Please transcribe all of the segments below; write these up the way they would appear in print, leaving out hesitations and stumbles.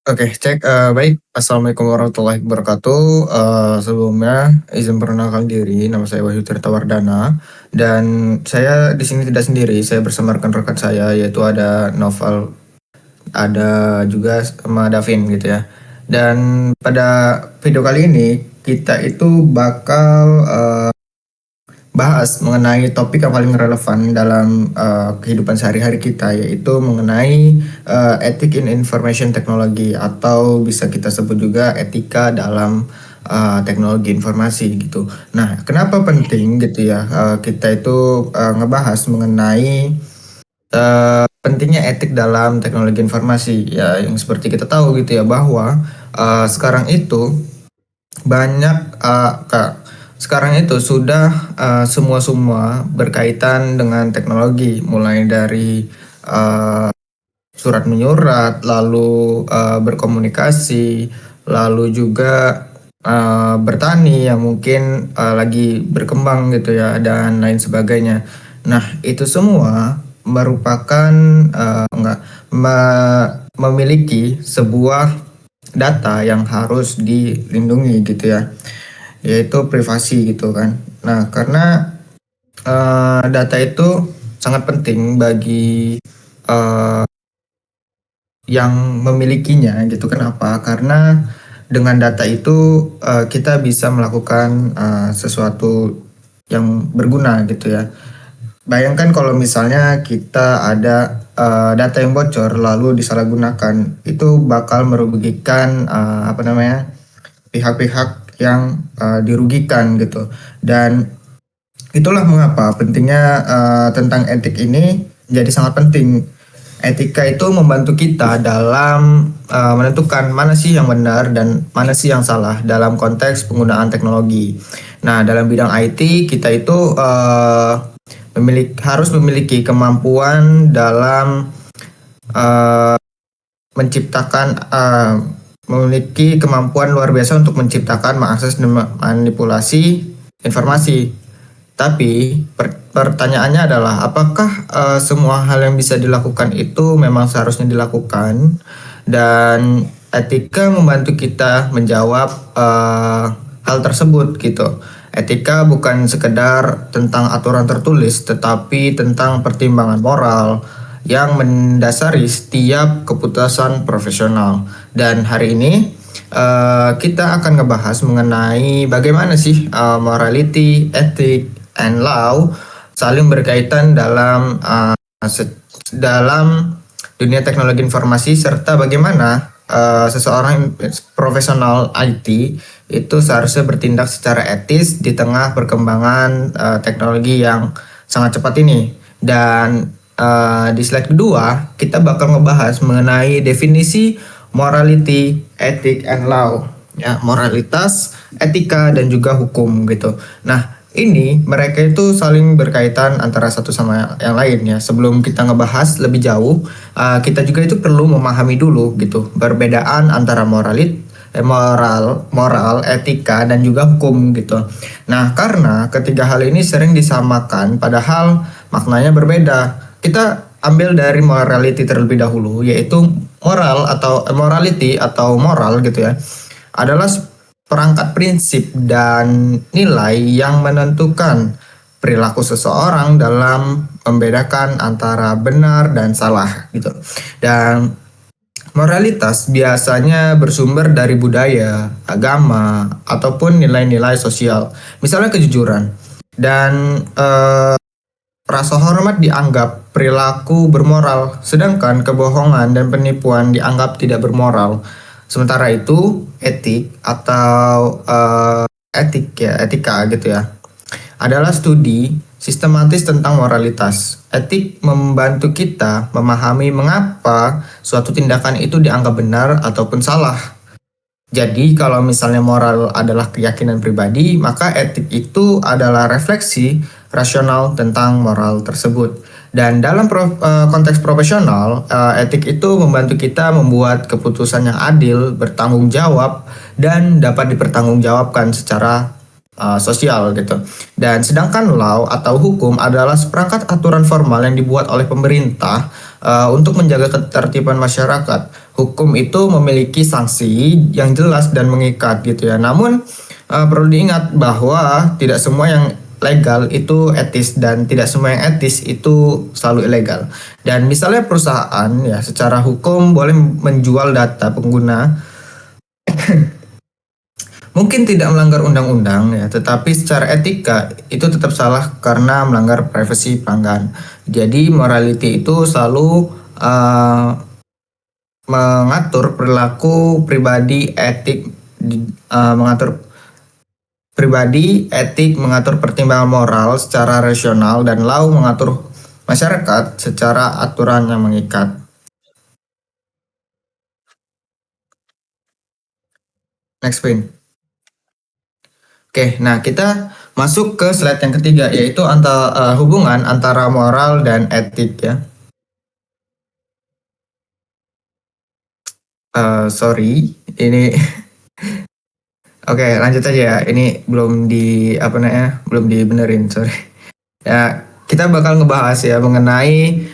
Oke, cek, baik. Assalamualaikum warahmatullahi wabarakatuh. Sebelumnya izin perkenalkan diri, nama saya Wahyu Tirta Wardana, dan saya di sini tidak sendiri, saya bersama rekan-rekan saya, yaitu ada Noval, ada juga sama Davin gitu ya. Dan pada video kali ini, kita itu bakal bahas mengenai topik yang paling relevan dalam kehidupan sehari-hari kita, yaitu mengenai etik in information technology, atau bisa kita sebut juga etika dalam teknologi informasi gitu. Nah, kenapa penting gitu ya kita itu ngebahas mengenai pentingnya etik dalam teknologi informasi ya, yang seperti kita tahu gitu ya, bahwa sekarang itu banyak sekarang itu sudah semua berkaitan dengan teknologi, mulai dari surat menyurat, lalu berkomunikasi, lalu juga bertani yang mungkin lagi berkembang gitu ya, dan lain sebagainya. Nah, itu semua merupakan memiliki sebuah data yang harus dilindungi gitu ya, yaitu privasi gitu kan. Nah, karena data itu sangat penting bagi yang memilikinya gitu. Kenapa? Karena dengan data itu kita bisa melakukan sesuatu yang berguna gitu ya. Bayangkan kalau misalnya kita ada data yang bocor lalu disalahgunakan, itu bakal merugikan pihak-pihak yang dirugikan gitu. Dan itulah mengapa pentingnya tentang etik ini jadi sangat penting. Etika itu membantu kita dalam menentukan mana sih yang benar dan mana sih yang salah dalam konteks penggunaan teknologi. Nah, dalam bidang IT kita itu harus memiliki kemampuan dalam memiliki kemampuan luar biasa untuk menciptakan, mengakses, dan manipulasi informasi. Tapi pertanyaannya adalah, apakah semua hal yang bisa dilakukan itu memang seharusnya dilakukan? Dan etika membantu kita menjawab hal tersebut gitu. Etika bukan sekedar tentang aturan tertulis, tetapi tentang pertimbangan moral yang mendasari setiap keputusan profesional. Dan hari ini kita akan ngebahas mengenai bagaimana sih morality, etik, and law saling berkaitan dalam dalam dunia teknologi informasi, serta bagaimana seseorang profesional IT itu seharusnya bertindak secara etis di tengah perkembangan teknologi yang sangat cepat ini. Dan di slide kedua kita bakal ngebahas mengenai definisi morality, ethic, and law ya, moralitas, etika, dan juga hukum gitu. Nah, ini mereka itu saling berkaitan antara satu sama yang lain ya. Sebelum kita ngebahas lebih jauh, kita juga itu perlu memahami dulu gitu perbedaan antara moral, etika, dan juga hukum gitu. Nah, karena ketiga hal ini sering disamakan padahal maknanya berbeda. Kita ambil dari morality terlebih dahulu, yaitu morality atau moral gitu ya, adalah perangkat prinsip dan nilai yang menentukan perilaku seseorang dalam membedakan antara benar dan salah gitu. Dan moralitas biasanya bersumber dari budaya, agama, ataupun nilai-nilai sosial. Misalnya kejujuran dan rasa hormat dianggap perilaku bermoral, sedangkan kebohongan dan penipuan dianggap tidak bermoral. Sementara itu, etik atau etika gitu ya, adalah studi sistematis tentang moralitas. Etik membantu kita memahami mengapa suatu tindakan itu dianggap benar ataupun salah. Jadi kalau misalnya moral adalah keyakinan pribadi, maka etik itu adalah refleksi rasional tentang moral tersebut. Dan dalam konteks profesional, etik itu membantu kita membuat keputusan yang adil, bertanggung jawab, dan dapat dipertanggungjawabkan secara sosial gitu. Dan sedangkan law atau hukum adalah seperangkat aturan formal yang dibuat oleh pemerintah untuk menjaga ketertiban masyarakat. Hukum itu memiliki sanksi yang jelas dan mengikat gitu ya. Namun perlu diingat bahwa tidak semua yang legal itu etis dan tidak semua yang etis itu selalu ilegal. Dan misalnya perusahaan ya secara hukum boleh menjual data pengguna mungkin tidak melanggar undang-undang ya, tetapi secara etika itu tetap salah karena melanggar privasi pelanggan. Jadi morality itu selalu mengatur perilaku pribadi, mengatur pribadi, etik mengatur pertimbangan moral secara rasional, dan law mengatur masyarakat secara aturan yang mengikat. Next Pin. Oke, nah kita masuk ke slide yang ketiga yaitu hubungan antara moral dan etik ya. Sorry, ini oke lanjut aja ya. Ini belum dibenerin, sorry. Ya, kita bakal ngebahas ya mengenai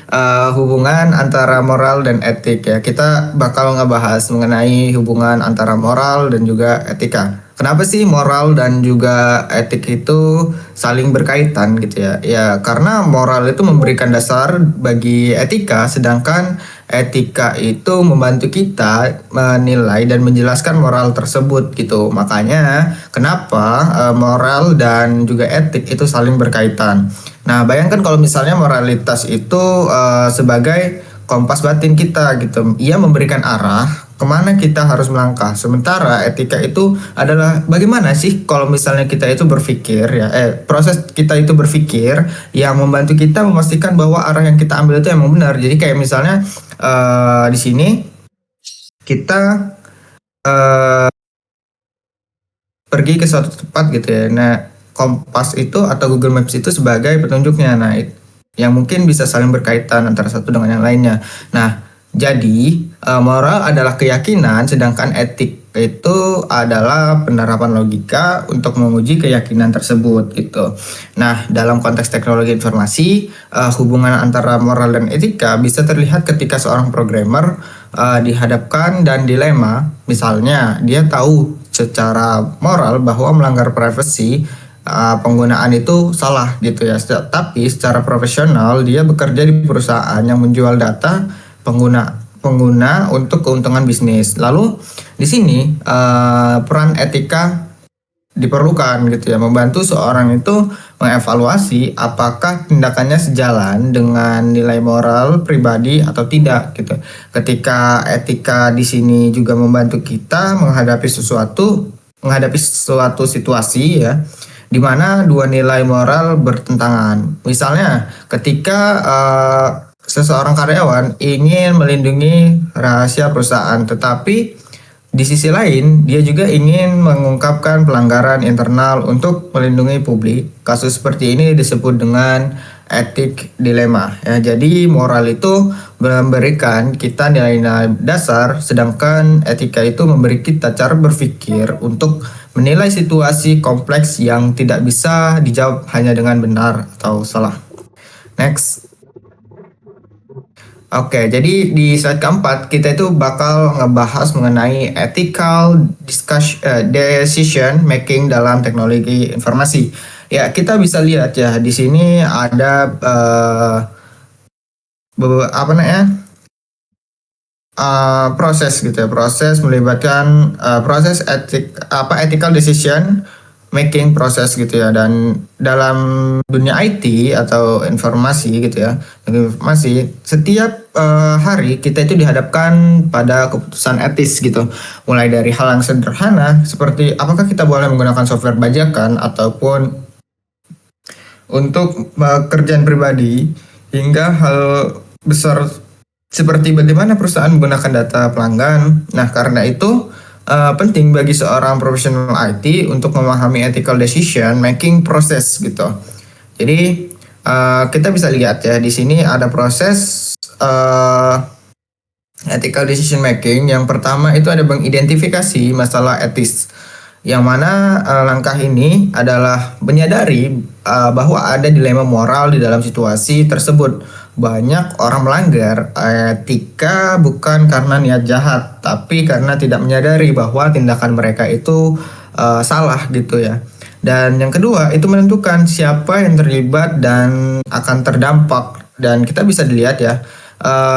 hubungan antara moral dan etik ya. Kita bakal ngebahas mengenai hubungan antara moral dan juga etika. Kenapa sih moral dan juga etik itu saling berkaitan gitu ya? Ya, karena moral itu memberikan dasar bagi etika, sedangkan etika itu membantu kita menilai dan menjelaskan moral tersebut gitu. Makanya kenapa moral dan juga etik itu saling berkaitan. Nah, bayangkan kalau misalnya moralitas itu sebagai kompas batin kita gitu. Ia memberikan arah kemana kita harus melangkah. Sementara etika itu adalah bagaimana sih kalau misalnya kita itu berpikir ya, proses kita itu berpikir yang membantu kita memastikan bahwa arah yang kita ambil itu emang benar. Jadi kayak misalnya di sini kita pergi ke suatu tempat gitu ya. Nah, kompas itu atau Google Maps itu sebagai petunjuknya. Nah, yang mungkin bisa saling berkaitan antara satu dengan yang lainnya. Nah, jadi moral adalah keyakinan, sedangkan etik itu adalah penerapan logika untuk menguji keyakinan tersebut gitu. Nah, dalam konteks teknologi informasi, hubungan antara moral dan etika bisa terlihat ketika seorang programmer dihadapkan dan dilema. Misalnya, dia tahu secara moral bahwa melanggar privasi penggunaan itu salah gitu ya. Tapi secara profesional dia bekerja di perusahaan yang menjual data pengguna untuk keuntungan bisnis. Lalu di sini peran etika diperlukan gitu ya, membantu seorang itu mengevaluasi apakah tindakannya sejalan dengan nilai moral pribadi atau tidak gitu. Ketika etika di sini juga membantu kita menghadapi suatu situasi ya di mana dua nilai moral bertentangan. Misalnya ketika seseorang karyawan ingin melindungi rahasia perusahaan, tetapi di sisi lain, dia juga ingin mengungkapkan pelanggaran internal untuk melindungi publik. Kasus seperti ini disebut dengan etik dilema. Ya, jadi moral itu memberikan kita nilai-nilai dasar, sedangkan etika itu memberi kita cara berpikir untuk menilai situasi kompleks yang tidak bisa dijawab hanya dengan benar atau salah. Next. Oke, jadi di slide keempat kita itu bakal ngebahas mengenai ethical decision making dalam teknologi informasi. Ya, kita bisa lihat ya di sini ada proses gitu ya, proses melibatkan proses ethical decision making proses gitu ya. Dan dalam dunia IT atau informasi gitu ya, informasi setiap hari kita itu dihadapkan pada keputusan etis gitu, mulai dari hal yang sederhana seperti apakah kita boleh menggunakan software bajakan ataupun untuk pekerjaan pribadi, hingga hal besar seperti bagaimana perusahaan menggunakan data pelanggan. Nah, karena itu penting bagi seorang profesional IT untuk memahami ethical decision making proses gitu. Jadi kita bisa lihat ya di sini ada proses ethical decision making. Yang pertama itu ada mengidentifikasi masalah etis. Yang mana langkah ini adalah menyadari bahwa ada dilema moral di dalam situasi tersebut. Banyak orang melanggar etika bukan karena niat jahat, tapi karena tidak menyadari bahwa tindakan mereka itu salah gitu ya. Dan yang kedua itu menentukan siapa yang terlibat dan akan terdampak. Dan kita bisa dilihat ya,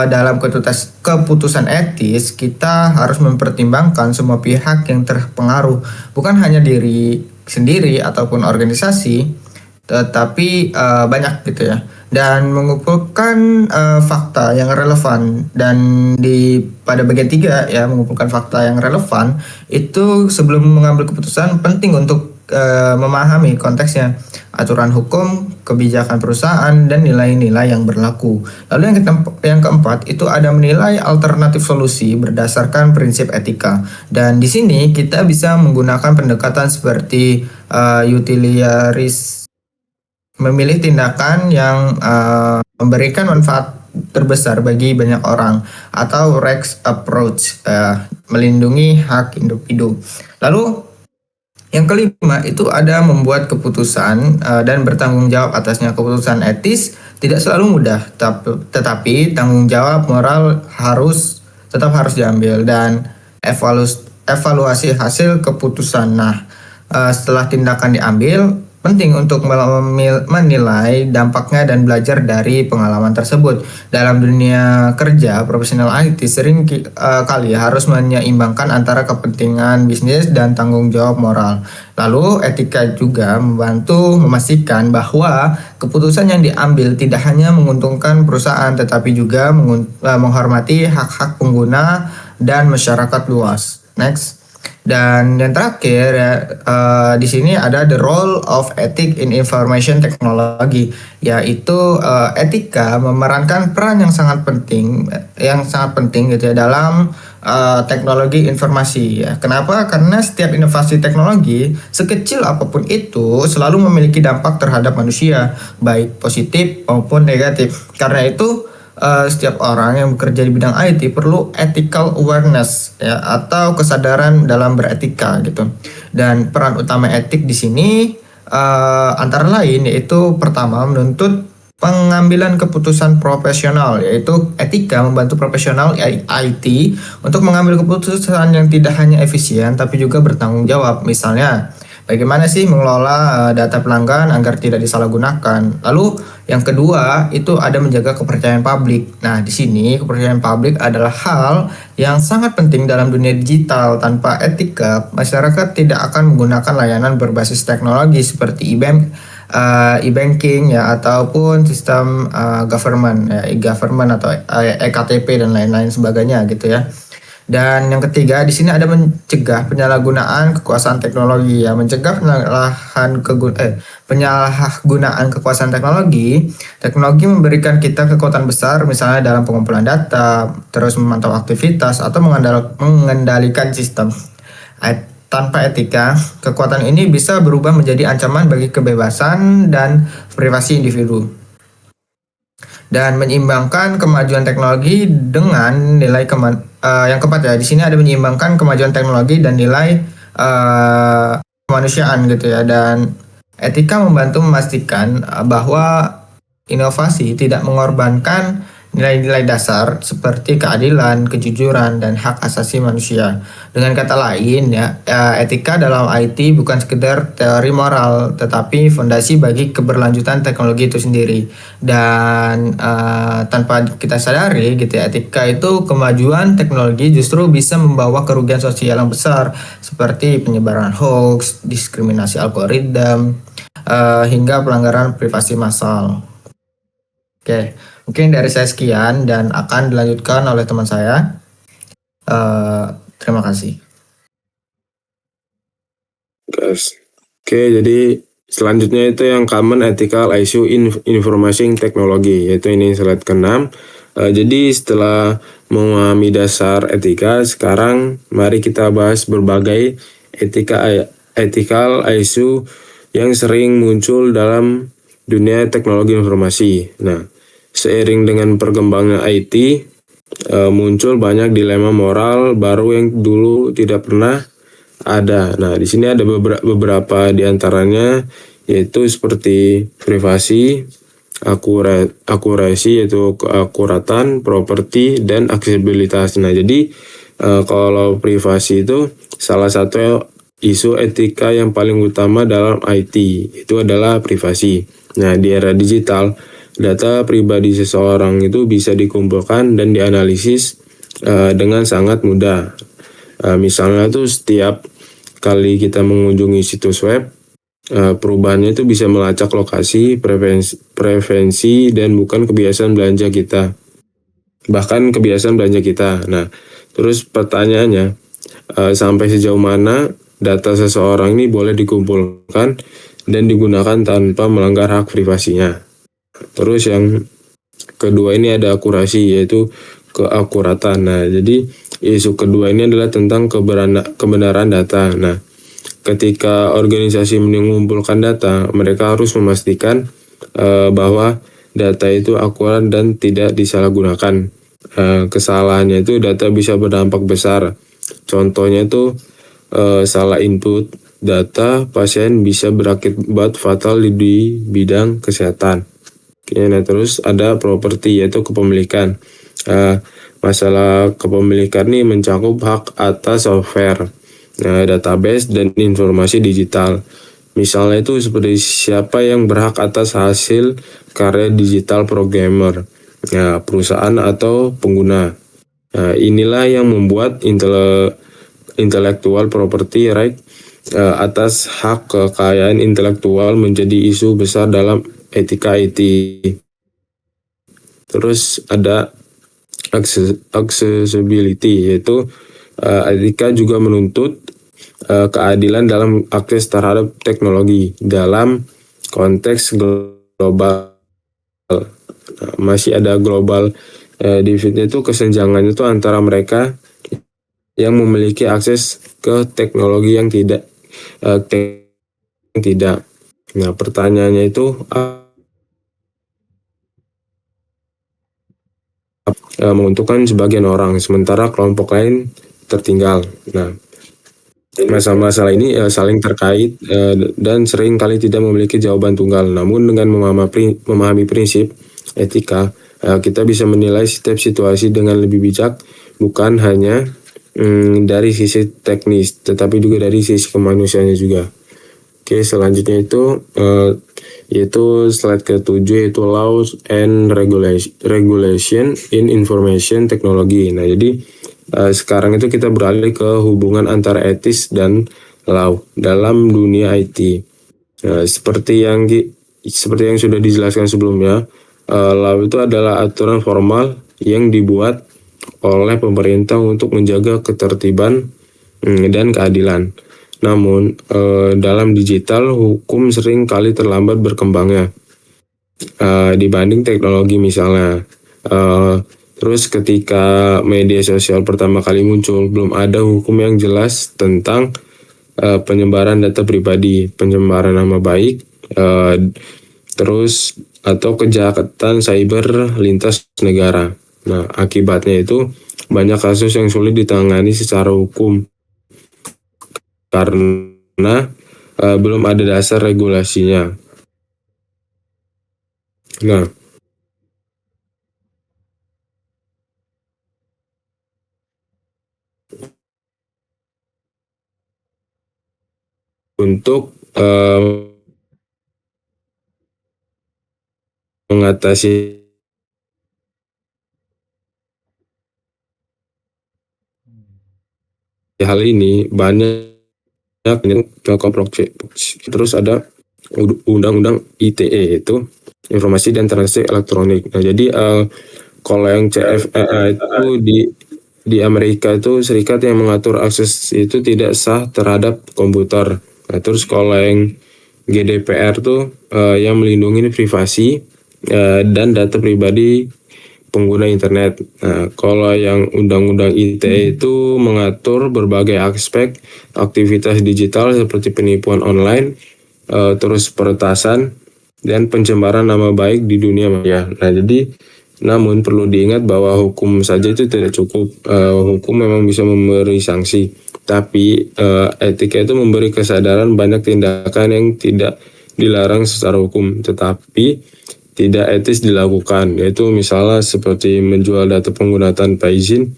dalam keputusan etis kita harus mempertimbangkan semua pihak yang terpengaruh, bukan hanya diri sendiri ataupun organisasi, tetapi banyak gitu ya. Dan mengumpulkan fakta yang relevan, dan pada bagian 3 ya, mengumpulkan fakta yang relevan itu sebelum mengambil keputusan penting untuk memahami konteksnya, aturan hukum, kebijakan perusahaan, dan nilai-nilai yang berlaku. Lalu yang keempat itu ada menilai alternatif solusi berdasarkan prinsip etika. Dan di sini kita bisa menggunakan pendekatan seperti utilitaris, memilih tindakan yang memberikan manfaat terbesar bagi banyak orang, atau Rex approach, melindungi hak individu. Lalu yang kelima itu ada membuat keputusan dan bertanggung jawab atasnya. Keputusan etis tidak selalu mudah, tetapi tanggung jawab moral tetap harus diambil, dan evaluasi hasil keputusan. Nah, setelah tindakan diambil, penting untuk menilai dampaknya dan belajar dari pengalaman tersebut. Dalam dunia kerja, profesional IT sering kali harus menyeimbangkan antara kepentingan bisnis dan tanggung jawab moral. Lalu etika juga membantu memastikan bahwa keputusan yang diambil tidak hanya menguntungkan perusahaan, tetapi juga menghormati hak-hak pengguna dan masyarakat luas. Next. Dan yang terakhir ya, di sini ada the role of ethic in information technology, yaitu etika memerankan peran yang sangat penting gitu ya dalam teknologi informasi ya. Kenapa? Karena setiap inovasi teknologi sekecil apapun itu selalu memiliki dampak terhadap manusia, baik positif maupun negatif. Karena itu setiap orang yang bekerja di bidang IT perlu ethical awareness ya, atau kesadaran dalam beretika gitu. Dan peran utama etik di sini antara lain yaitu pertama menuntut pengambilan keputusan profesional, yaitu etika membantu profesional IT untuk mengambil keputusan yang tidak hanya efisien tapi juga bertanggung jawab. Misalnya, bagaimana sih mengelola data pelanggan agar tidak disalahgunakan. Lalu yang kedua itu ada menjaga kepercayaan publik. Nah, di sini kepercayaan publik adalah hal yang sangat penting dalam dunia digital. Tanpa etika, masyarakat tidak akan menggunakan layanan berbasis teknologi seperti e-banking ya, ataupun sistem government ya, e-government atau eKTP dan lain-lain sebagainya gitu ya. Dan yang ketiga di sini ada mencegah penyalahgunaan kekuasaan teknologi ya, mencegah penyalahgunaan kekuasaan teknologi. Teknologi memberikan kita kekuatan besar, misalnya dalam pengumpulan data, terus memantau aktivitas atau mengendalikan sistem. Tanpa etika, kekuatan ini bisa berubah menjadi ancaman bagi kebebasan dan privasi individu. Dan menyeimbangkan kemajuan teknologi dengan nilai yang keempat ya, di sini ada menyeimbangkan kemajuan teknologi dan nilai kemanusiaan gitu ya. Dan etika membantu memastikan bahwa inovasi tidak mengorbankan nilai-nilai dasar seperti keadilan, kejujuran, dan hak asasi manusia. Dengan kata lain ya, etika dalam IT bukan sekedar teori moral, tetapi fondasi bagi keberlanjutan teknologi itu sendiri. Dan tanpa kita sadari gitu ya, etika itu kemajuan teknologi justru bisa membawa kerugian sosial yang besar seperti penyebaran hoax, diskriminasi algoritma, hingga pelanggaran privasi massal. Oke, mungkin dari saya sekian dan akan dilanjutkan oleh teman saya. Terima kasih. Oke, jadi selanjutnya itu yang common ethical issue in information technology, yaitu ini slide ke-6. Jadi setelah memahami dasar etika, sekarang mari kita bahas berbagai ethical issue yang sering muncul dalam dunia teknologi informasi. Nah, seiring dengan perkembangan IT, muncul banyak dilema moral baru yang dulu tidak pernah ada. Nah, di sini ada beberapa di antaranya, yaitu seperti privasi, akurasi yaitu keakuratan, properti, dan aksesibilitas. Nah, jadi kalau privasi itu salah satu isu etika yang paling utama dalam IT, itu adalah privasi. Nah, di era digital, data pribadi seseorang itu bisa dikumpulkan dan dianalisis dengan sangat mudah. Misalnya tuh setiap kali kita mengunjungi situs web, perubahannya itu bisa melacak lokasi, preferensi, dan bukan kebiasaan belanja kita. Bahkan kebiasaan belanja kita. Nah, terus pertanyaannya, sampai sejauh mana data seseorang ini boleh dikumpulkan dan digunakan tanpa melanggar hak privasinya. Terus yang kedua ini ada akurasi, yaitu keakuratan. Nah, jadi isu kedua ini adalah tentang kebenaran data. Nah, ketika organisasi mengumpulkan data, mereka harus memastikan bahwa data itu akurat dan tidak disalahgunakan. Kesalahannya itu data bisa berdampak besar. Contohnya itu salah input data pasien bisa berakibat fatal di bidang kesehatan. Oke, nah terus ada properti, yaitu kepemilikan. Masalah kepemilikan ini mencakup hak atas software, database, dan informasi digital. Misalnya itu seperti siapa yang berhak atas hasil karya digital programmer, perusahaan atau pengguna. Inilah yang membuat intellectual property right, atas hak kekayaan intelektual menjadi isu besar dalam etika IT. Terus ada accessibility, yaitu etika juga menuntut keadilan dalam akses terhadap teknologi dalam konteks global. Masih ada global divide, itu kesenjangan itu antara mereka yang memiliki akses ke teknologi yang tidak. Nah, pertanyaannya itu menguntungkan sebagian orang, sementara kelompok lain tertinggal. Nah, masalah-masalah ini saling terkait dan sering kali tidak memiliki jawaban tunggal. Namun dengan memahami prinsip etika, kita bisa menilai setiap situasi dengan lebih bijak, bukan hanya dari sisi teknis, tetapi juga dari sisi kemanusiaannya juga. Oke, selanjutnya itu yaitu slide ke-7, yaitu Laws and Regulation in Information Technology. Nah, jadi sekarang itu kita beralih ke hubungan antara etis dan law dalam dunia IT. Seperti yang sudah dijelaskan sebelumnya, law itu adalah aturan formal yang dibuat oleh pemerintah untuk menjaga ketertiban dan keadilan. Namun dalam digital, hukum sering kali terlambat berkembangnya dibanding teknologi misalnya. Terus ketika media sosial pertama kali muncul, belum ada hukum yang jelas tentang penyebaran data pribadi, pencemaran nama baik, terus atau kejahatan cyber lintas negara. Nah, akibatnya itu banyak kasus yang sulit ditangani secara hukum karena belum ada dasar regulasinya. Nah, untuk mengatasi hal ini, banyak terus ada undang-undang ITE, itu informasi dan transaksi elektronik. Nah, jadi kalau yang CFEA itu di Amerika itu serikat yang mengatur akses itu tidak sah terhadap komputer. Nah, terus kalau yang GDPR tuh yang melindungi privasi dan data pribadi pengguna internet. Nah, kalau yang undang-undang ITE itu mengatur berbagai aspek aktivitas digital seperti penipuan online, terus peretasan dan pencemaran nama baik di dunia maya. Nah, jadi namun perlu diingat bahwa hukum saja itu tidak cukup. Hukum memang bisa memberi sanksi, Tapi etika itu memberi kesadaran banyak tindakan yang tidak dilarang secara hukum, tetapi tidak etis dilakukan, yaitu misalnya seperti menjual data pengguna tanpa izin,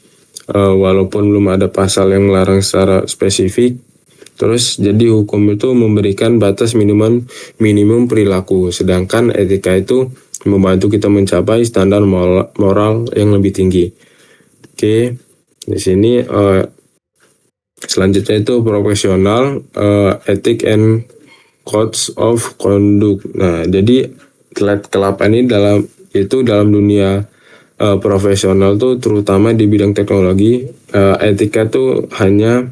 walaupun belum ada pasal yang melarang secara spesifik. Terus jadi hukum itu memberikan batas minimum perilaku, sedangkan etika itu membantu kita mencapai standar moral yang lebih tinggi. Oke, di sini selanjutnya itu profesional, ethic and codes of conduct. Nah, jadi kelab ini dalam dunia profesional tuh, terutama di bidang teknologi, etika tuh hanya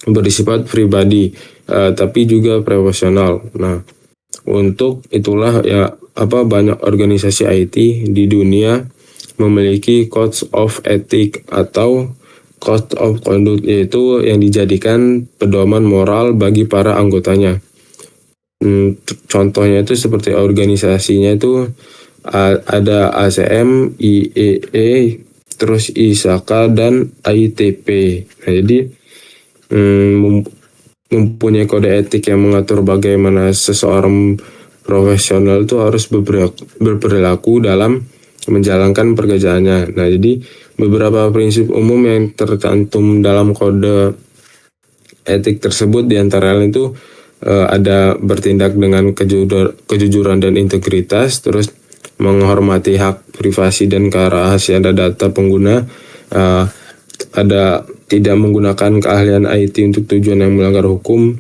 bersifat pribadi, tapi juga profesional. Nah, untuk itulah ya banyak organisasi IT di dunia memiliki codes of ethic atau code of conduct, yaitu yang dijadikan pedoman moral bagi para anggotanya. Contohnya itu seperti organisasinya itu ada ACM, IEE, terus ISAKA dan ITP. Nah, jadi mempunyai kode etik yang mengatur bagaimana seseorang profesional itu harus berperilaku dalam menjalankan pekerjaannya. Nah, jadi beberapa prinsip umum yang tercantum dalam kode etik tersebut diantara lain itu ada bertindak dengan kejujuran dan integritas, terus menghormati hak privasi dan kerahasiaan data pengguna, ada tidak menggunakan keahlian IT untuk tujuan yang melanggar hukum,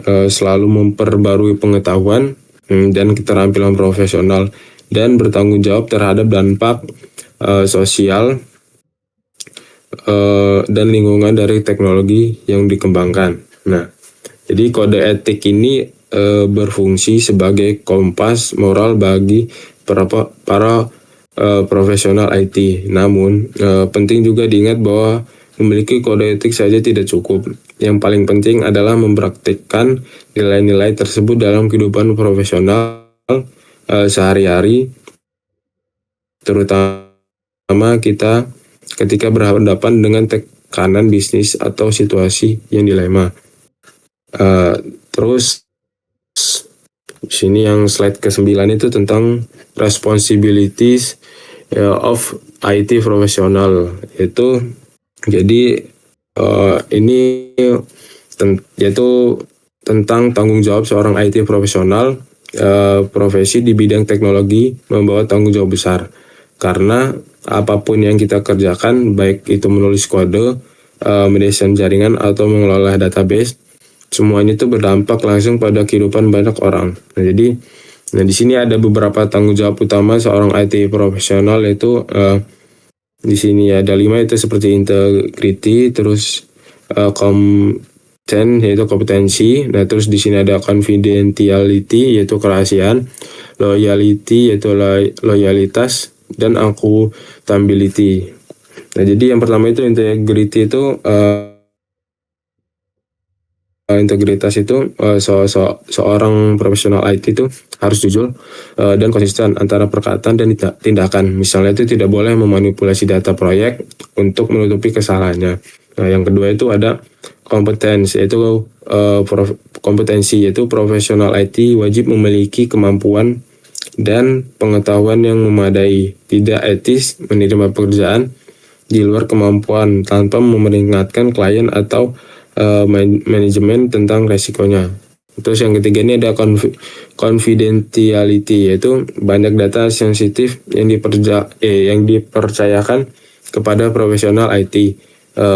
selalu memperbarui pengetahuan dan keterampilan profesional, dan bertanggung jawab terhadap dampak sosial dan lingkungan dari teknologi yang dikembangkan. Nah, jadi kode etik ini berfungsi sebagai kompas moral bagi para profesional IT. Namun penting juga diingat bahwa memiliki kode etik saja tidak cukup. Yang paling penting adalah mempraktikkan nilai-nilai tersebut dalam kehidupan profesional sehari-hari, terutama kita ketika berhadapan dengan tekanan bisnis atau situasi yang dilema. Terus sini yang slide ke-9 itu tentang responsibilities of IT profesional, yaitu jadi ini yaitu tentang tanggung jawab seorang IT profesional. Profesi di bidang teknologi membawa tanggung jawab besar, karena apapun yang kita kerjakan, baik itu menulis kode, mendesain jaringan, atau mengelola database, semuanya itu berdampak langsung pada kehidupan banyak orang. Nah, jadi di sini ada beberapa tanggung jawab utama seorang IT profesional, yaitu di sini ada 5, itu seperti integrity, terus yaitu kompetensi. Nah, terus di sini ada confidentiality, yaitu kerahasiaan, loyalty, yaitu loyalitas, dan accountability. Nah, jadi yang pertama itu integrity itu integritas itu seorang profesional IT itu harus jujur dan konsisten antara perkataan dan tindakan. Misalnya itu tidak boleh memanipulasi data proyek untuk menutupi kesalahannya. Nah, yang kedua itu ada kompetensi, yaitu profesional IT wajib memiliki kemampuan dan pengetahuan yang memadai, tidak etis menerima pekerjaan di luar kemampuan tanpa memperingatkan klien atau manajemen tentang resikonya. Terus yang ketiga ini ada confidentiality, yaitu banyak data sensitif yang dipercayakan kepada profesional IT,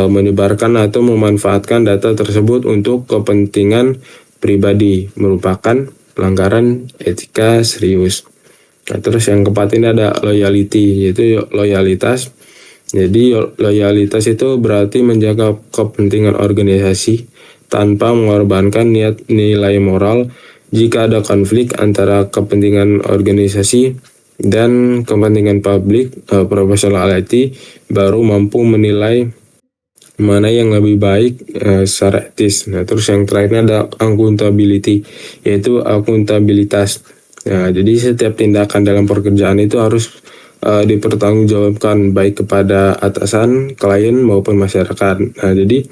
menyebarkan atau memanfaatkan data tersebut untuk kepentingan pribadi merupakan pelanggaran etika serius. Nah, terus yang keempat ini ada loyalty, yaitu loyalitas. Jadi loyalitas itu berarti menjaga kepentingan organisasi tanpa mengorbankan nilai moral. Jika ada konflik antara kepentingan organisasi dan kepentingan publik, profesional IT baru mampu menilai mana yang lebih baik secara etis. Nah, terus yang terakhirnya ada accountability, yaitu akuntabilitas. Nah, jadi setiap tindakan dalam pekerjaan itu harus dipertanggungjawabkan baik kepada atasan, klien maupun masyarakat. Nah, jadi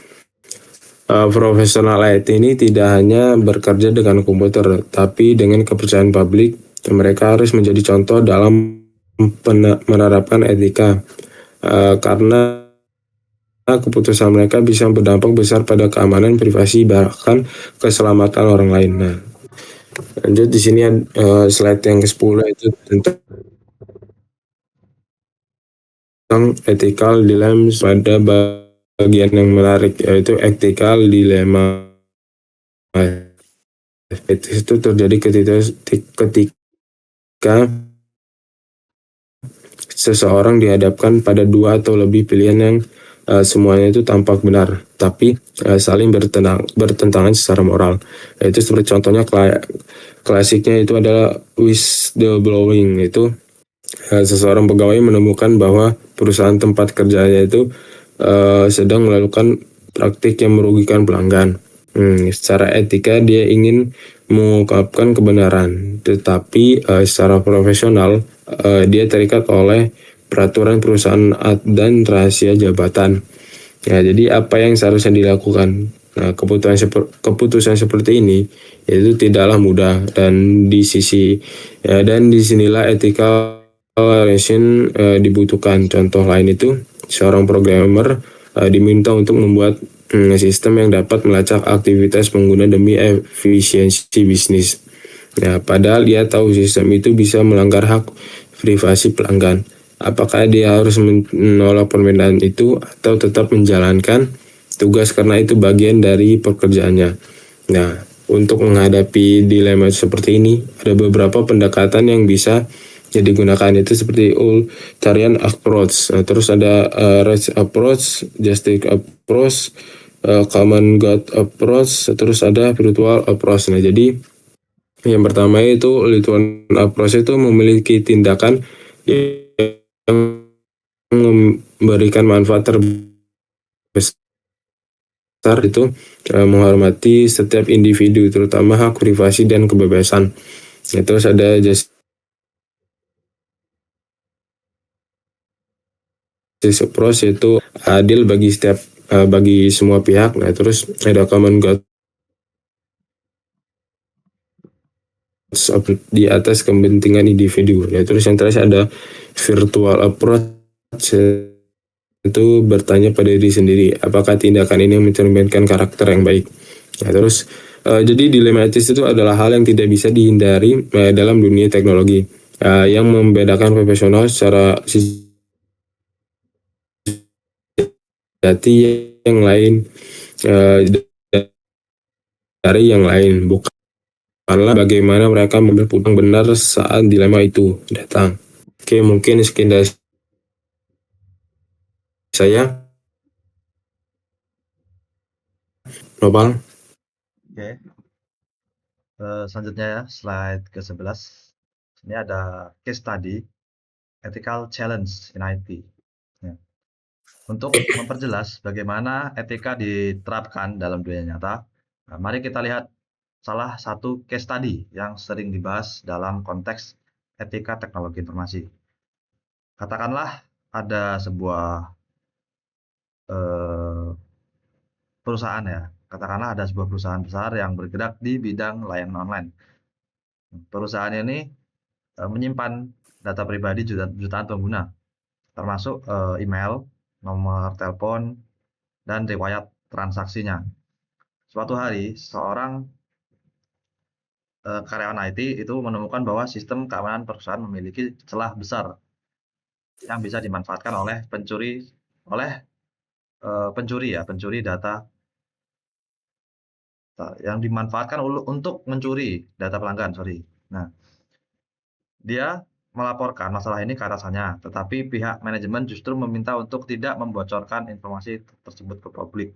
Profesional IT ini tidak hanya bekerja dengan komputer, tapi dengan kepercayaan publik. Mereka harus menjadi contoh dalam menerapkan etika, karena keputusan mereka bisa berdampak besar pada keamanan, privasi, bahkan keselamatan orang lain. Nah, lanjut di sini slide yang ke-10 itu tentang ethical dilemmas. Pada bagian yang menarik yaitu ethical dilemma. Itu terjadi ketika seseorang dihadapkan pada dua atau lebih pilihan yang semuanya itu tampak benar, tapi saling bertentangan secara moral. Itu seperti contohnya klasiknya itu adalah whistleblowing. Itu seseorang pegawai menemukan bahwa perusahaan tempat kerjanya itu sedang melakukan praktik yang merugikan pelanggan. Secara etika dia ingin mengungkapkan kebenaran, tetapi secara profesional dia terikat oleh peraturan perusahaan dan rahasia jabatan. Ya, jadi apa yang seharusnya dilakukan? Nah, keputusan seperti ini itu tidaklah mudah, dan disinilah ethical relation dibutuhkan. Contoh lain itu seorang programmer diminta untuk membuat sistem yang dapat melacak aktivitas pengguna demi efisiensi bisnis. Nah, padahal dia tahu sistem itu bisa melanggar hak privasi pelanggan. Apakah dia harus menolak permintaan itu atau tetap menjalankan tugas karena itu bagian dari pekerjaannya? Nah, untuk menghadapi dilema seperti ini, ada beberapa pendekatan yang bisa digunakan, itu seperti utilitarian approach, terus ada right approach, justice approach, common good approach, terus ada virtual approach. Nah, jadi yang pertama itu utilitarian approach itu memiliki tindakan yang memberikan manfaat terbesar, itu menghormati setiap individu, terutama hak privasi dan kebebasan. Ya, terus ada justice approach, itu adil bagi semua pihak. Nah, terus ada common good di atas kepentingan individu. Ya, terus yang terakhir ada virtual approach, itu bertanya pada diri sendiri, apakah tindakan ini mencerminkan karakter yang baik. Nah, terus jadi dilema etis itu adalah hal yang tidak bisa dihindari dalam dunia teknologi, yang membedakan profesional secara sejati yang lain dari yang lain, bukanlah bagaimana mereka mengambil pulang benar saat dilema itu datang. Oke, mungkin sekian dari saya, Nopal. Oke, selanjutnya ya, slide ke-11. Ini ada case study ethical challenge in IT. Ya. Untuk memperjelas bagaimana etika diterapkan dalam dunia nyata, nah, mari kita lihat salah satu case study yang sering dibahas dalam konteks etika teknologi informasi. Katakanlah ada sebuah perusahaan ya, katakanlah ada sebuah perusahaan besar yang bergerak di bidang layanan online. Perusahaan ini menyimpan data pribadi jutaan pengguna, termasuk email, nomor telepon, dan riwayat transaksinya. Suatu hari, seorang karyawan IT itu menemukan bahwa sistem keamanan perusahaan memiliki celah besar yang bisa dimanfaatkan oleh pencuri data, yang dimanfaatkan untuk mencuri data pelanggan. Nah, dia melaporkan masalah ini ke atasannya, tetapi pihak manajemen justru meminta untuk tidak membocorkan informasi tersebut ke publik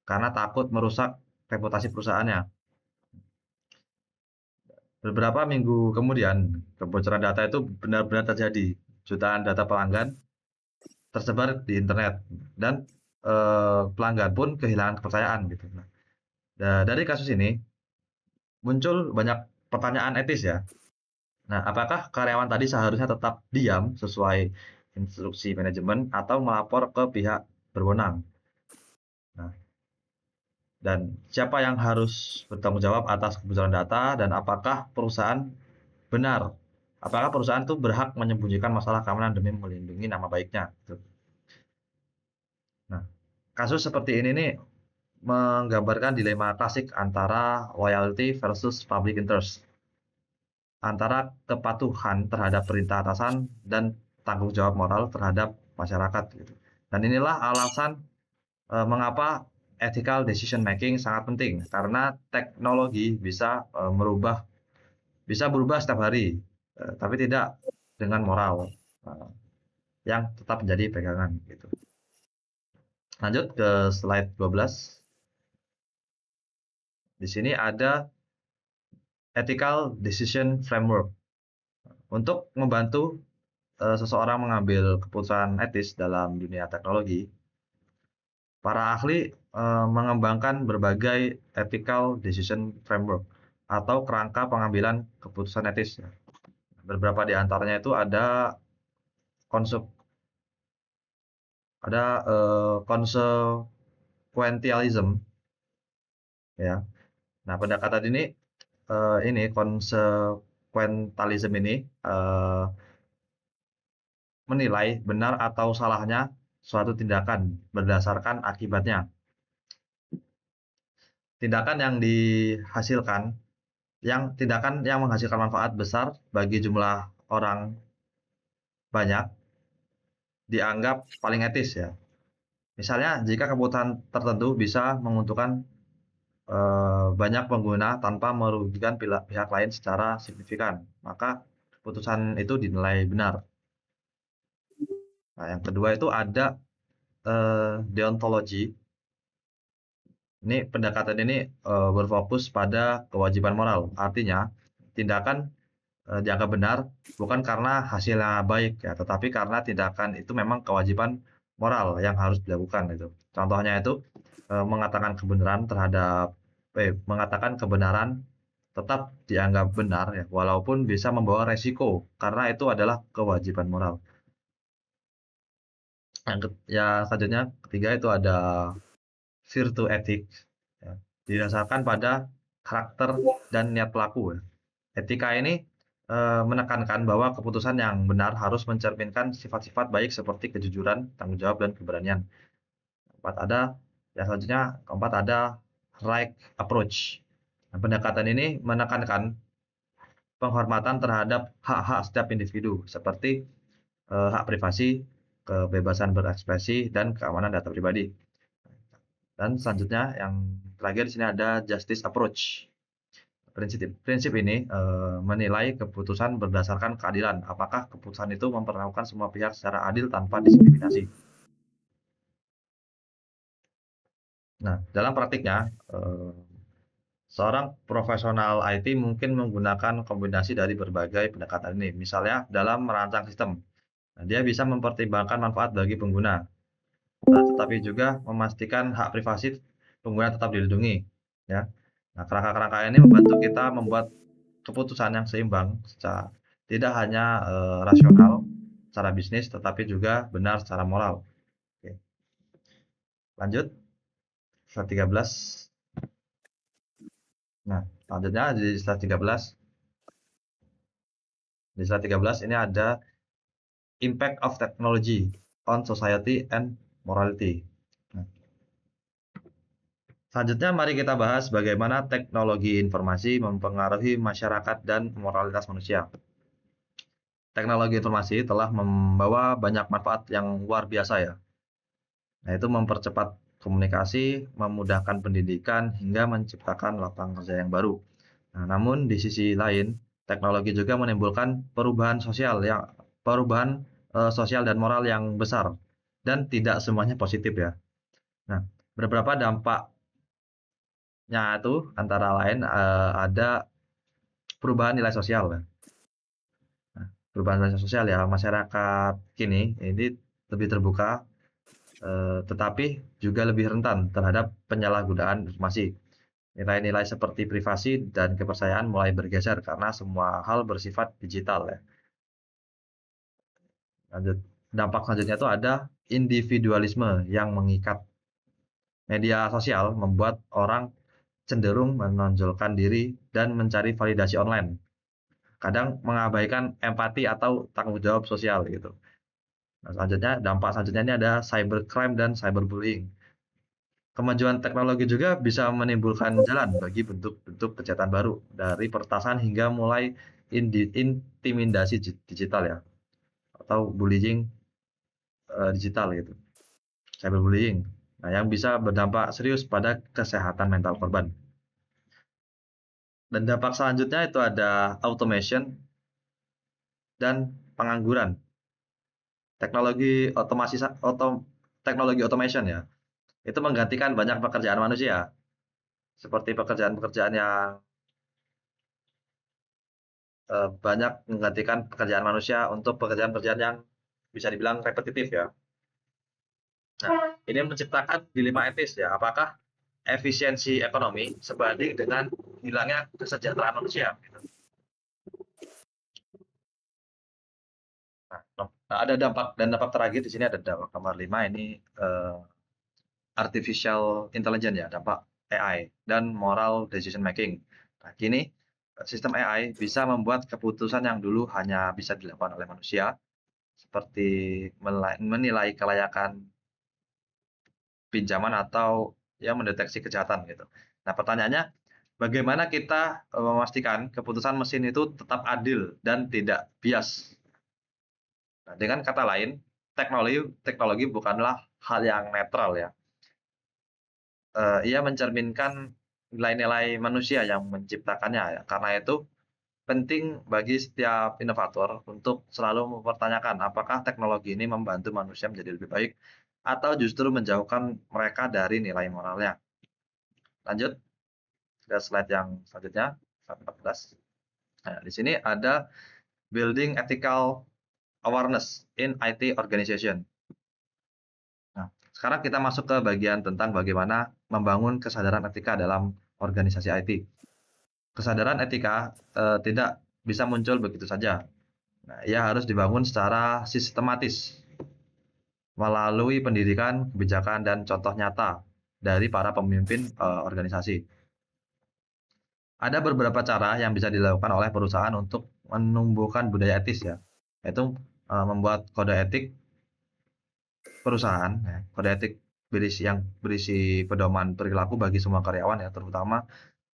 karena takut merusak reputasi perusahaannya. Beberapa minggu kemudian, kebocoran data itu benar-benar terjadi. Jutaan data pelanggan tersebar di internet, dan pelanggan pun kehilangan kepercayaan gitu. Nah, dari kasus ini muncul banyak pertanyaan etis ya. Nah, apakah karyawan tadi seharusnya tetap diam sesuai instruksi manajemen atau melapor ke pihak berwenang? Nah, Dan siapa yang harus bertanggung jawab atas kebocoran data, dan apakah perusahaan itu berhak menyembunyikan masalah keamanan demi melindungi nama baiknya gitu. Nah, kasus seperti ini nih menggambarkan dilema klasik antara loyalty versus public interest, antara kepatuhan terhadap perintah atasan dan tanggung jawab moral terhadap masyarakat gitu. Dan inilah alasan mengapa ethical decision making sangat penting, karena teknologi bisa berubah setiap hari, tapi tidak dengan moral yang tetap menjadi pegangan gitu. Lanjut ke slide 12. Di sini ada ethical decision framework untuk membantu seseorang mengambil keputusan etis dalam dunia teknologi. Para ahli mengembangkan berbagai ethical decision framework atau kerangka pengambilan keputusan etis. Beberapa di antaranya itu ada konsep consequentialism ya. Nah, pendekatan ini consequentialism ini menilai benar atau salahnya suatu tindakan berdasarkan akibatnya. Tindakan yang menghasilkan manfaat besar bagi jumlah orang banyak dianggap paling etis ya. Misalnya jika keputusan tertentu bisa menguntungkan banyak pengguna tanpa merugikan pihak lain secara signifikan, maka keputusan itu dinilai benar. Nah, yang kedua itu ada deontologi. Ini pendekatan ini berfokus pada kewajiban moral. Artinya, tindakan dianggap benar bukan karena hasilnya baik ya, tetapi karena tindakan itu memang kewajiban moral yang harus dilakukan itu. Contohnya itu mengatakan kebenaran tetap dianggap benar ya, walaupun bisa membawa resiko, karena itu adalah kewajiban moral. Yang selanjutnya ketiga itu ada virtue ethics ya, didasarkan pada karakter dan niat pelaku ya. Etika ini menekankan bahwa keputusan yang benar harus mencerminkan sifat-sifat baik seperti kejujuran, tanggung jawab, dan keberanian. Keempat ada right approach. Nah, pendekatan ini menekankan penghormatan terhadap hak-hak setiap individu seperti hak privasi, kebebasan berekspresi, dan keamanan data pribadi. Dan selanjutnya yang terakhir di sini ada justice approach. Prinsip ini menilai keputusan berdasarkan keadilan. Apakah keputusan itu memperlakukan semua pihak secara adil tanpa diskriminasi? Nah, dalam praktiknya, seorang profesional IT mungkin menggunakan kombinasi dari berbagai pendekatan ini. Misalnya dalam merancang sistem, nah, dia bisa mempertimbangkan manfaat bagi pengguna, tetapi juga memastikan hak privasi pengguna tetap dilindungi. Ya. Nah, kerangka-kerangka ini membantu kita membuat keputusan yang seimbang, tidak hanya rasional secara bisnis, tetapi juga benar secara moral. Oke. Lanjut, slide 13. Nah, selanjutnya di slide 13. Di slide 13 ini ada impact of technology on society and morality. Nah, selanjutnya mari kita bahas bagaimana teknologi informasi mempengaruhi masyarakat dan moralitas manusia. Teknologi informasi telah membawa banyak manfaat yang luar biasa ya. Nah, itu mempercepat komunikasi, memudahkan pendidikan, hingga menciptakan lapangan kerja yang baru. Nah, namun di sisi lain, teknologi juga menimbulkan perubahan sosial dan moral yang besar, dan tidak semuanya positif ya. Nah, beberapa dampaknya itu antara lain ada perubahan nilai sosial. Nah, perubahan nilai sosial ya, masyarakat kini ini lebih terbuka, tetapi juga lebih rentan terhadap penyalahgunaan informasi. Nilai-nilai seperti privasi dan kepercayaan mulai bergeser karena semua hal bersifat digital ya. Lanjut, dampak selanjutnya itu ada individualisme yang mengikat. Media sosial membuat orang cenderung menonjolkan diri dan mencari validasi online. Kadang mengabaikan empati atau tanggung jawab sosial gitu. Nah, dampak selanjutnya ini ada cybercrime dan cyberbullying. Kemajuan teknologi juga bisa menimbulkan jalan bagi bentuk-bentuk kejahatan baru, dari peretasan hingga mulai intimidasi digital ya, atau bullying digital gitu, cyberbullying. Nah, yang bisa berdampak serius pada kesehatan mental korban. Dan dampak selanjutnya itu ada automation dan pengangguran. Teknologi automation ya, itu menggantikan banyak pekerjaan manusia, seperti pekerjaan-pekerjaan yang banyak menggantikan pekerjaan manusia untuk pekerjaan-pekerjaan yang bisa dibilang repetitif ya. Nah, ini menciptakan dilema etis ya, apakah efisiensi ekonomi sebanding dengan hilangnya kesejahteraan manusia gitu. Nah, ada dampak terakhir di sini, ada dampak nomor 5 ini artificial intelligence ya, dampak AI dan moral decision making. Nah, kini sistem AI bisa membuat keputusan yang dulu hanya bisa dilakukan oleh manusia, seperti menilai kelayakan pinjaman atau ya mendeteksi kejahatan gitu. Nah, pertanyaannya, bagaimana kita memastikan keputusan mesin itu tetap adil dan tidak bias? Nah, dengan kata lain, teknologi bukanlah hal yang netral ya. Ia mencerminkan nilai-nilai manusia yang menciptakannya ya. Karena itu penting bagi setiap inovator untuk selalu mempertanyakan apakah teknologi ini membantu manusia menjadi lebih baik atau justru menjauhkan mereka dari nilai moralnya. Lanjut ke slide yang selanjutnya, slide 14. Nah, di sini ada building ethical awareness in IT organization. Nah, sekarang kita masuk ke bagian tentang bagaimana membangun kesadaran etika dalam organisasi IT. Kesadaran etika tidak bisa muncul begitu saja. Nah, ia harus dibangun secara sistematis melalui pendidikan, kebijakan, dan contoh nyata dari para pemimpin organisasi. Ada beberapa cara yang bisa dilakukan oleh perusahaan untuk menumbuhkan budaya etis ya, yaitu membuat kode etik perusahaan, ya, kode etik yang berisi pedoman perilaku bagi semua karyawan ya, terutama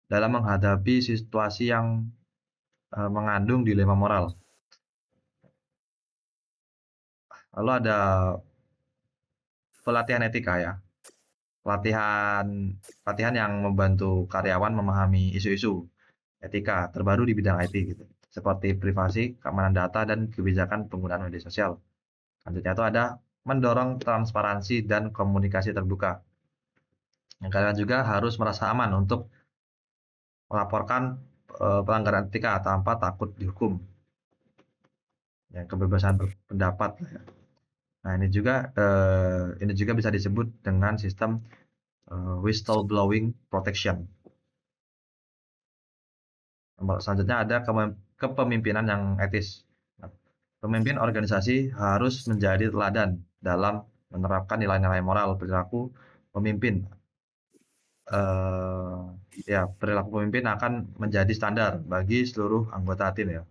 dalam menghadapi situasi yang mengandung dilema moral. Lalu ada pelatihan etika ya, pelatihan yang membantu karyawan memahami isu-isu etika terbaru di bidang IT gitu, seperti privasi, keamanan data, dan kebijakan penggunaan media sosial. Selanjutnya itu ada mendorong transparansi dan komunikasi terbuka. Yang kalian juga harus merasa aman untuk melaporkan pelanggaran etika tanpa takut dihukum. Yang kebebasan berpendapat. Nah, ini juga bisa disebut dengan sistem whistleblowing protection. Selanjutnya ada kepemimpinan yang etis. Pemimpin organisasi harus menjadi teladan dalam menerapkan nilai-nilai moral perilaku pemimpin. Perilaku pemimpin akan menjadi standar bagi seluruh anggota tim ya.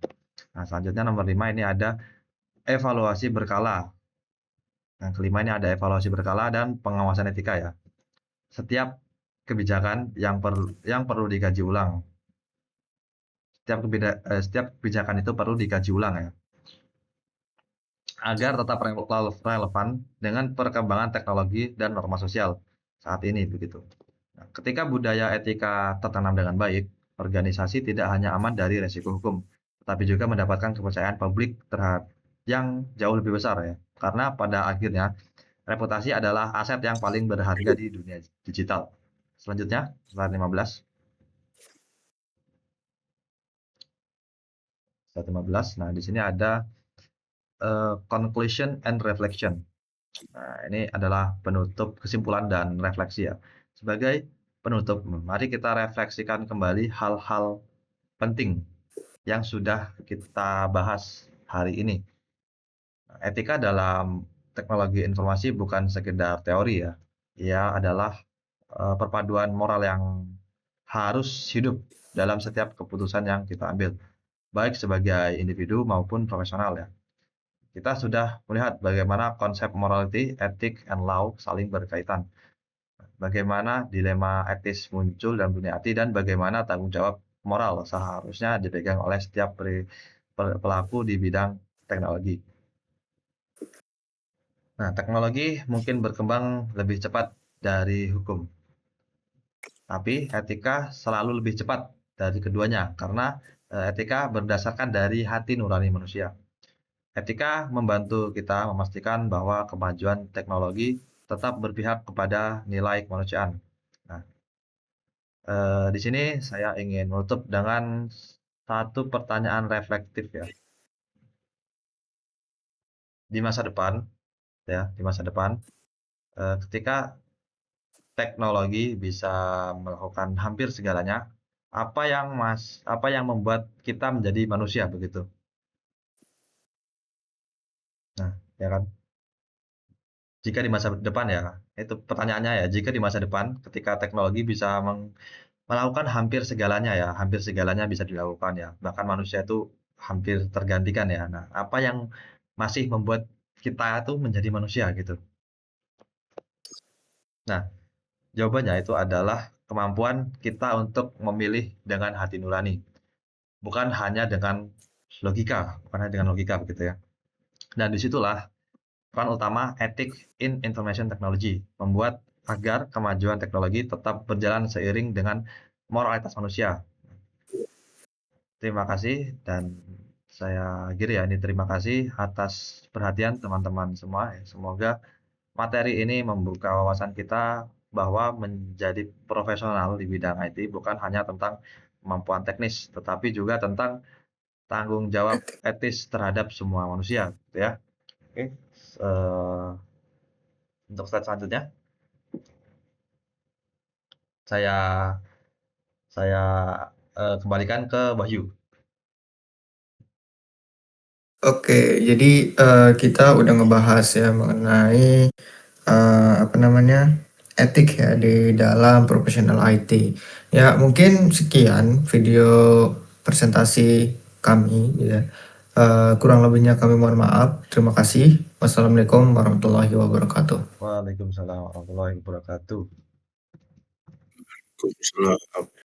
Nah, selanjutnya nomor 5 ini ada evaluasi berkala. Yang kelima ini ada evaluasi berkala dan pengawasan etika ya. Setiap kebijakan yang perlu dikaji ulang. Setiap kebijakan itu perlu dikaji ulang ya, agar tetap relevan dengan perkembangan teknologi dan norma sosial saat ini begitu. Nah, ketika budaya etika tertanam dengan baik, organisasi tidak hanya aman dari resiko hukum, tetapi juga mendapatkan kepercayaan publik terhadap yang jauh lebih besar ya. Karena pada akhirnya reputasi adalah aset yang paling berharga di dunia digital. Selanjutnya, slide 15. Slide 15. Nah, di sini ada conclusion and reflection. Nah, ini adalah penutup, kesimpulan dan refleksi ya. Sebagai penutup, mari kita refleksikan kembali hal-hal penting yang sudah kita bahas hari ini. Etika dalam teknologi informasi bukan sekedar teori ya. Ia adalah perpaduan moral yang harus hidup dalam setiap keputusan yang kita ambil, baik sebagai individu maupun profesional ya. Kita sudah melihat bagaimana konsep morality, ethic, and law saling berkaitan. Bagaimana dilema etis muncul dalam dunia IT dan bagaimana tanggung jawab moral seharusnya dipegang oleh setiap pelaku di bidang teknologi. Nah, teknologi mungkin berkembang lebih cepat dari hukum, tapi etika selalu lebih cepat dari keduanya karena etika berdasarkan dari hati nurani manusia. Etika membantu kita memastikan bahwa kemajuan teknologi tetap berpihak kepada nilai kemanusiaan. Nah, di sini saya ingin menutup dengan satu pertanyaan reflektif ya. Di masa depan, ketika teknologi bisa melakukan hampir segalanya, apa yang membuat kita menjadi manusia begitu? Nah, ya kan? Jika di masa depan ya, itu pertanyaannya ya, jika di masa depan ketika teknologi bisa melakukan hampir segalanya ya, hampir segalanya bisa dilakukan ya, bahkan manusia itu hampir tergantikan ya. Nah, apa yang masih membuat kita itu menjadi manusia gitu? Nah, jawabannya itu adalah kemampuan kita untuk memilih dengan hati nurani, bukan hanya dengan logika begitu ya. Dan disitulah peran utama etik in information technology, membuat agar kemajuan teknologi tetap berjalan seiring dengan moralitas manusia. Terima kasih dan saya akhiri ya, ini terima kasih atas perhatian teman-teman semua. Semoga materi ini membuka wawasan kita bahwa menjadi profesional di bidang IT bukan hanya tentang kemampuan teknis, tetapi juga tentang tanggung jawab etis terhadap semua manusia, gitu ya. Oke, untuk slide selanjutnya, saya kembalikan ke Wahyu. Oke, jadi kita udah ngebahas ya mengenai apa namanya etik ya di dalam profesional IT. Ya mungkin sekian video presentasi kami ya. Kurang lebihnya kami mohon maaf. Terima kasih. Wassalamualaikum warahmatullahi wabarakatuh. Waalaikumsalam warahmatullahi wabarakatuh. Waalaikumsalam.